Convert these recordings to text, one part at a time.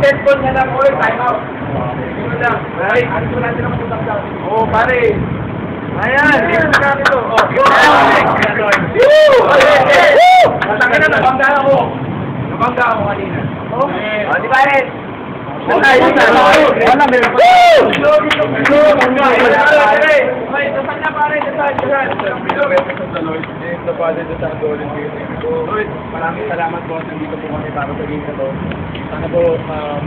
Cellphone niya lang, oy, time out. Ito lang. Ay, ano ko natin ang putak daw? Oo, pare. Ayan, dito na natin ito. Oh, masakit na, nabangga ako. Nabangga ako kanina. Oh, di pare. Wala, meron pa. Maraming salamat po. Nandito po kami para sa game na to. Sana po,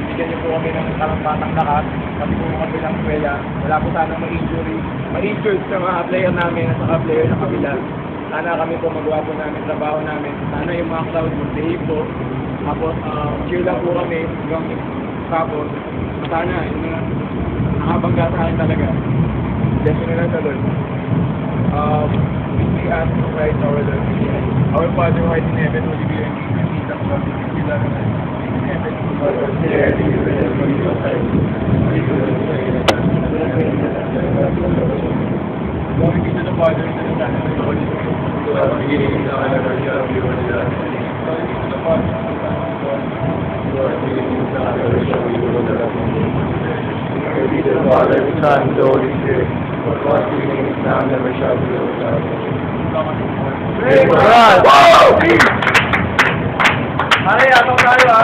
bigyan niyo po kami ng karampatang lakas. Kasi po kami ng kwela. Wala po sana ma-injury. Ma-injured sa mga player namin at saka player sa kabila. Sana kami po magawa po namin trabaho namin. Sana yung mga crowd mag-behave po. Tapos, cheer lang po kami hanggang tapos, sana, yun na, nakabangga sa akin talaga. Bless nyo na lang sa Lord. We ask for Christ our Lord. Our Father who art in heaven, holy be your name. Your kingdom come, your will be done on earth as in heaven. Glory be to the Father, and to the Son, and to the Holy Spirit. Glory be to the Father, and to the Son, and to the Holy Spirit. Glory be to the Father, the Son, and the Holy Spirit. Was beginning, is now, and never shall be, world without end. Praise God! Wow! Pare, atong tayo ha.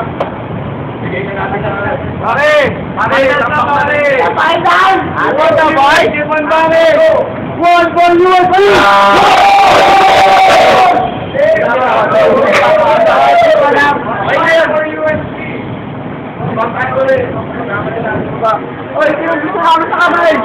Bigay na natin sa pare! Pare! Tapak pare! Pare dan! Ano na boy? Simon pare! One for USP! Oy, sino gusto kami sa kamay?